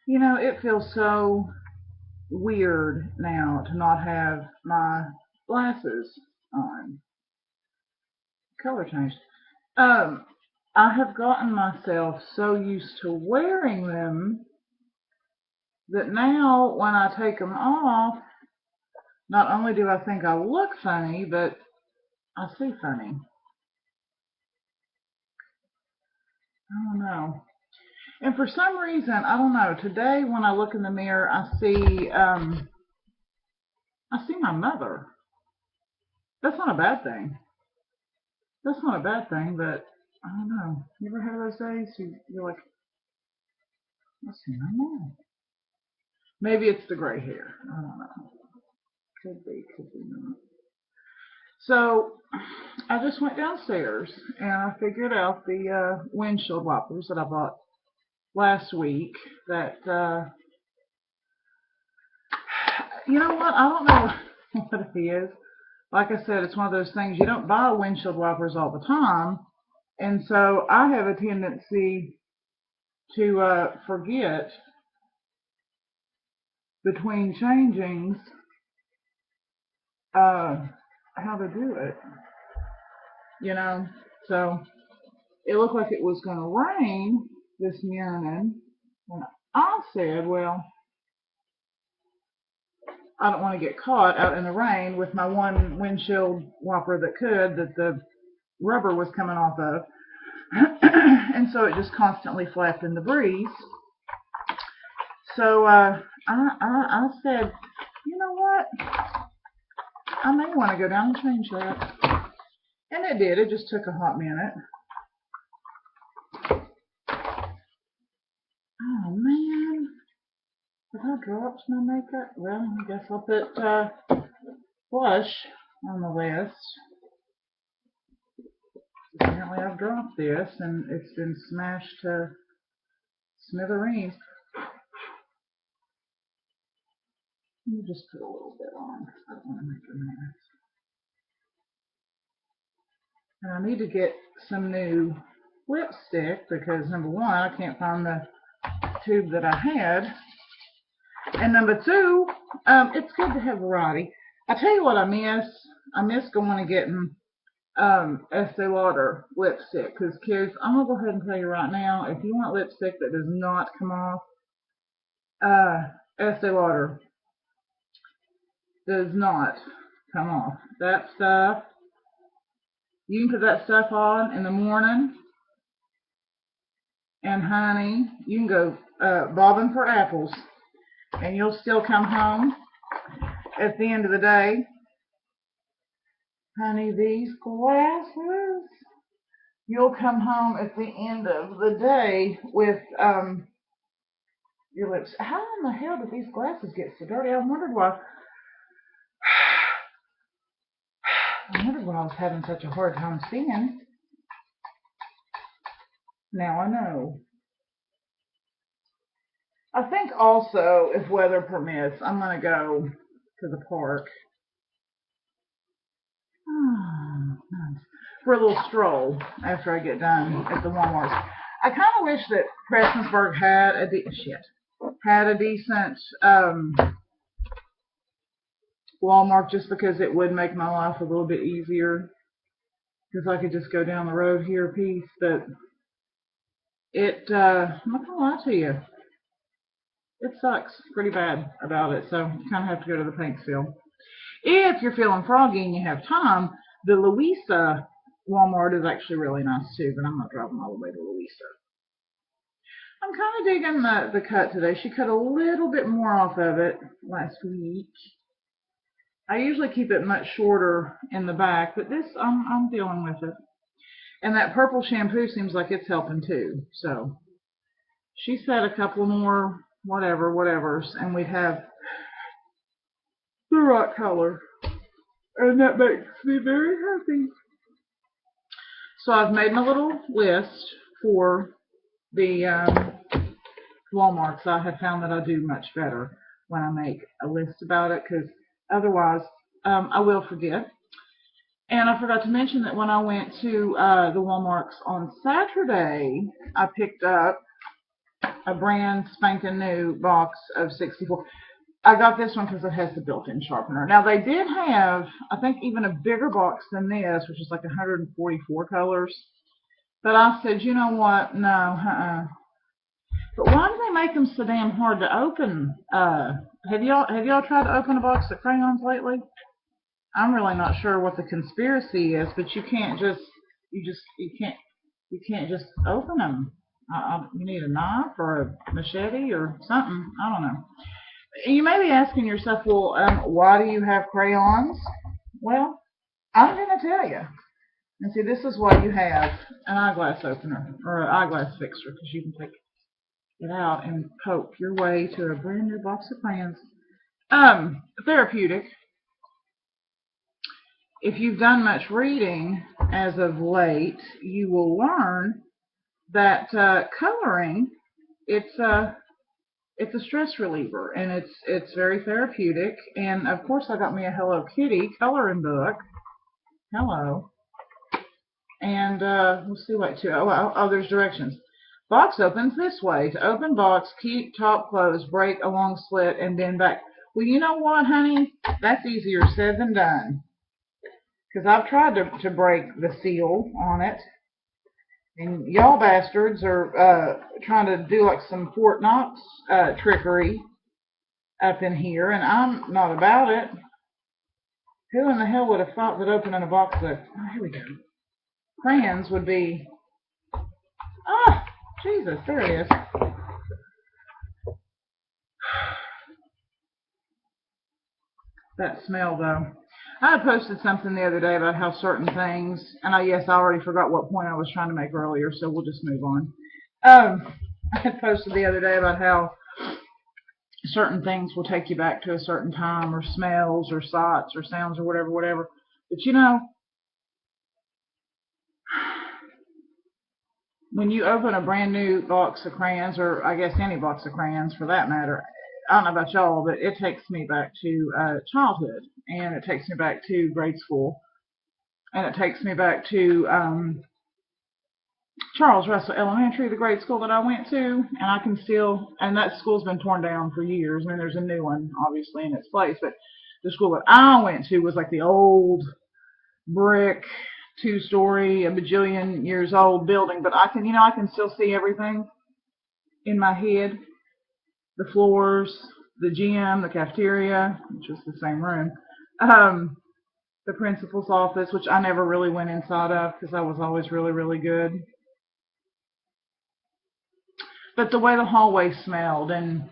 You know, it feels so weird now to not have my glasses on. Color changed. Um, I have gotten myself so used to wearing them that now when I take them off, not only do I think I look funny, but I see funny. I don't know. And for some reason, I don't know. Today, when I look in the mirror, I see my mother. That's not a bad thing. That's not a bad thing, but I don't know. You ever had those days? You're like, I see my mom. Maybe it's the gray hair. I don't know. Could be not. So I just went downstairs and I figured out the windshield wipers that I bought last week. That you know what? I don't know what it is. Like I said, it's one of those things you don't buy windshield wipers all the time, and so I have a tendency to forget between changings uh, how to do it. You know, so it looked like it was going to rain this morning, and I said, well, I don't want to get caught out in the rain with my one windshield wiper that the rubber was coming off of. And so it just constantly flapped in the breeze. So I said, you know what? I may want to go down and change that. And it did. It just took a hot minute. Oh, man. Have I dropped my makeup? Well, I guess I'll put blush on the list. Apparently I've dropped this and it's been smashed to smithereens. Let me just put a little bit on because I don't want to make a mess. And I need to get some new lipstick because number one, I can't find the tube that I had. And number two, it's good to have variety. I tell you what I miss. I miss going and getting Estee Lauder lipstick. Because kids, I'm going to go ahead and tell you right now, if you want lipstick that does not come off, Estee Lauder does not come off. That stuff, you can put that stuff on in the morning, and honey, you can go bobbing for apples, and you'll still come home at the end of the day. Honey, these glasses, you'll come home at the end of the day with your lips. How in the hell did these glasses get so dirty? I wondered why I was having such a hard time seeing. Now I know. I think also, if weather permits, I'm going to go to the park for a little stroll after I get done at the Walmart. I kind of wish that Prestonsburg had a decent Walmart just because it would make my life a little bit easier. Because I could just go down the road here a piece, but I'm not gonna lie to you, it sucks pretty bad about it. So you kind of have to go to the Paintsville. If you're feeling froggy and you have time, the Louisa Walmart is actually really nice too, but I'm not driving all the way to Louisa. I'm kind of digging the cut today. She cut a little bit more off of it last week. I usually keep it much shorter in the back, but this I'm dealing with it. And that purple shampoo seems like it's helping too. So she said a couple more whatevers, and we'd have the right color. And that makes me very happy. So I've made my little list for the Walmarts. I have found that I do much better when I make a list about it because otherwise I will forget. And I forgot to mention that when I went to the Walmarts on Saturday, I picked up a brand spanking new box of 64. I got this one because it has the built-in sharpener. Now they did have, I think, even a bigger box than this, which is like 144 colors. But I said, you know what? No, But why do they make them so damn hard to open? Have y'all tried to open a box of crayons lately? I'm really not sure what the conspiracy is, but you can't just open them. You need a knife or a machete or something. I don't know. You may be asking yourself, well, why do you have crayons? Well, I'm going to tell you. And see, this is why you have an eyeglass opener or an eyeglass fixer, because you can take it out and poke your way to a brand new box of crayons. Therapeutic. If you've done much reading as of late, you will learn that coloring, it's a stress reliever, and it's very therapeutic. And of course, I got me a Hello Kitty coloring book. Hello. And we'll see what to. There's directions. Box opens this way. To open box, keep top closed, break a long slit, and bend back. Well, you know what, honey? That's easier said than done. Because I've tried to break the seal on it. And y'all bastards are trying to do like some Fort Knox trickery up in here, and I'm not about it. Who in the hell would have thought that opening a box of, here we go, crayons would be, Jesus, there it is. That smell, though. I had posted something the other day about how certain things, and I already forgot what point I was trying to make earlier, so we'll just move on. I had posted the other day about how certain things will take you back to a certain time, or smells, or sights, or sounds, or whatever. But you know, when you open a brand new box of crayons, or I guess any box of crayons for that matter, I don't know about y'all, but it takes me back to childhood, and it takes me back to grade school, and it takes me back to Charles Russell Elementary, the grade school that I went to, and I can still, and that school's been torn down for years. I mean, there's a new one, obviously, in its place, but the school that I went to was like the old brick, two-story, a bajillion years old building, but I can still see everything in my head. The floors, the gym, the cafeteria, which is the same room, the principal's office, which I never really went inside of because I was always really, really good. But the way the hallway smelled, and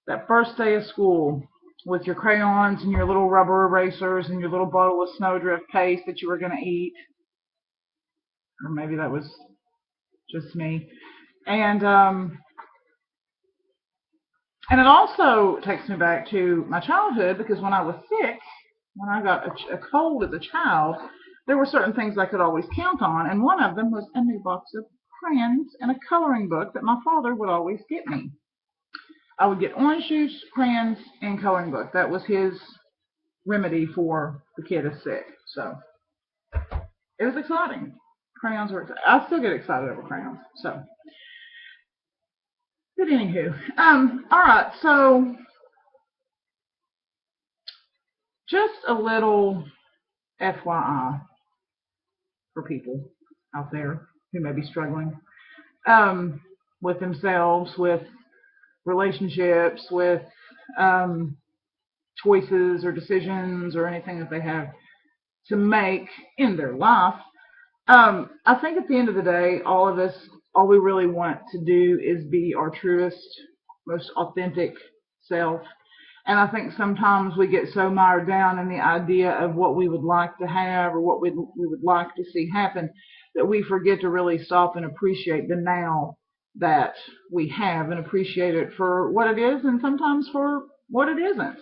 that first day of school with your crayons and your little rubber erasers and your little bottle of snowdrift paste that you were going to eat, or maybe that was just me, and it also takes me back to my childhood, because when I was sick, when I got a cold as a child, there were certain things I could always count on, and one of them was a new box of crayons and a coloring book that my father would always get me. I would get orange juice, crayons, and coloring book. That was his remedy for the kid is sick. So it was exciting. Crayons were exciting. I still get excited over crayons. So, but anywho, all right. So just a little FYI for people out there who may be struggling with themselves, with relationships, with choices or decisions or anything that they have to make in their life. I think at the end of the day, all of us, all we really want to do is be our truest, most authentic self. And I think sometimes we get so mired down in the idea of what we would like to have or what we would like to see happen that we forget to really stop and appreciate the now that we have, and appreciate it for what it is and sometimes for what it isn't.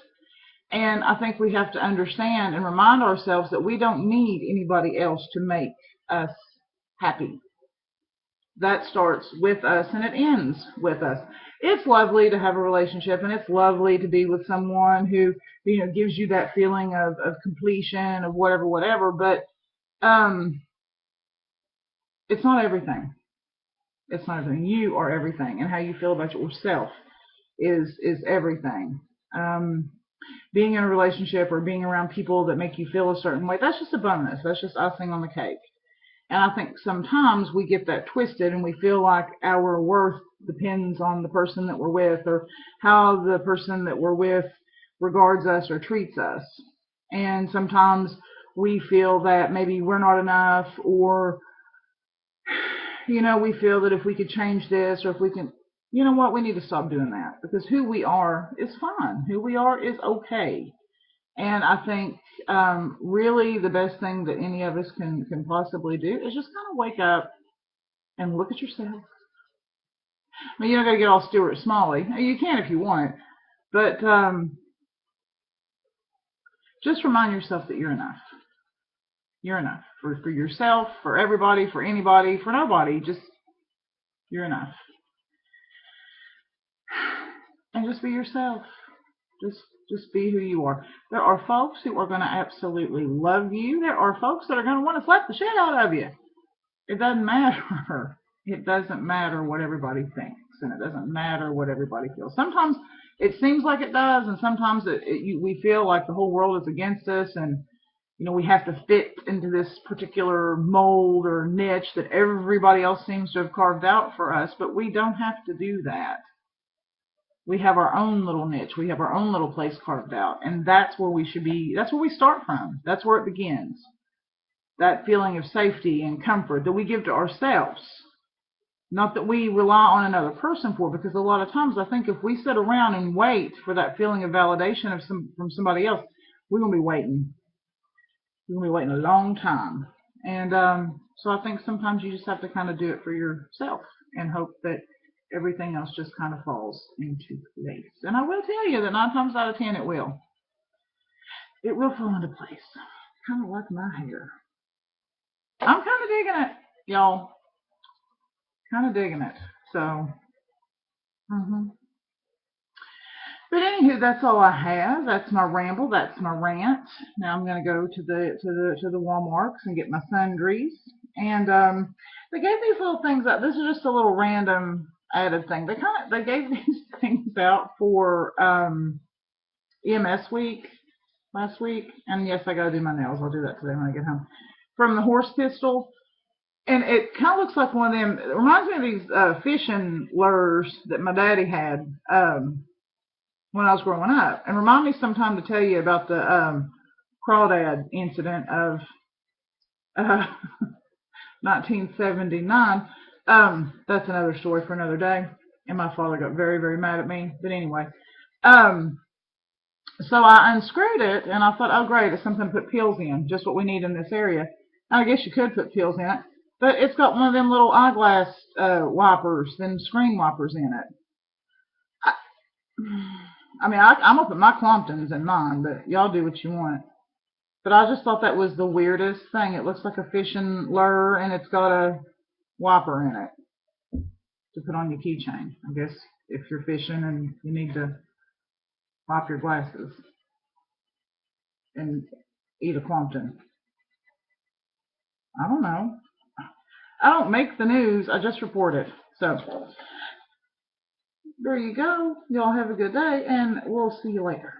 And I think we have to understand and remind ourselves that we don't need anybody else to make us happy. That starts with us and it ends with us. It's lovely to have a relationship, and it's lovely to be with someone who, gives you that feeling of completion, of whatever, but it's not everything. It's not everything. You are everything, and how you feel about yourself is everything. Being in a relationship or being around people that make you feel a certain way, that's just a bonus. That's just icing on the cake. And I think sometimes we get that twisted and we feel like our worth depends on the person that we're with or how the person that we're with regards us or treats us. And sometimes we feel that maybe we're not enough, or we feel that if we could change this, or if we can, you know what, we need to stop doing that, because who we are is fine. Who we are is okay. And I think really the best thing that any of us can possibly do is just kind of wake up and look at yourself. I mean, you don't got to get all Stuart Smalley. You can if you want, but just remind yourself that you're enough. You're enough for yourself, for everybody, for anybody, for nobody. Just you're enough, and just be yourself. Just be who you are. There are folks who are going to absolutely love you. There are folks that are going to want to slap the shit out of you. It doesn't matter. It doesn't matter what everybody thinks, and it doesn't matter what everybody feels. Sometimes it seems like it does, and sometimes we feel like the whole world is against us, and we have to fit into this particular mold or niche that everybody else seems to have carved out for us, but we don't have to do that. We have our own little niche. We have our own little place carved out, and that's where we should be. That's where we start from. That's where it begins. That feeling of safety and comfort that we give to ourselves. Not that we rely on another person for, because a lot of times I think if we sit around and wait for that feeling of validation from somebody else, we're going to be waiting. We're going to be waiting a long time. And so I think sometimes you just have to kind of do it for yourself and hope that everything else just kind of falls into place. And I will tell you that 9 times out of 10 it will. It will fall into place. Kind of like my hair. I'm kind of digging it, y'all. Kind of digging it. So, But anywho, that's all I have. That's my ramble. That's my rant. Now I'm going to go to the Walmarts and get my sundries. And they gave these little things out. This is just a little random added thing. They gave these things out for EMS week last week. And yes, I got to do my nails. I'll do that today when I get home. From the horse pistol. And it kind of looks like one of them. It reminds me of these fishing lures that my daddy had when I was growing up. And remind me sometime to tell you about the crawdad incident of 1979. That's another story for another day. And my father got very, very mad at me. But anyway, so I unscrewed it, and I thought, oh great, it's something to put pills in, just what we need in this area. I guess you could put pills in it, but it's got one of them little eyeglass wipers, them screen wipers in it. I'm gonna put my Klomptins in mine, but y'all do what you want. But I just thought that was the weirdest thing. It looks like a fishing lure, and it's got a wiper in it to put on your keychain. I guess if you're fishing and you need to wipe your glasses and eat a Klomptin. I don't know. I don't make the news. I just report it. So there you go. Y'all have a good day, and we'll see you later.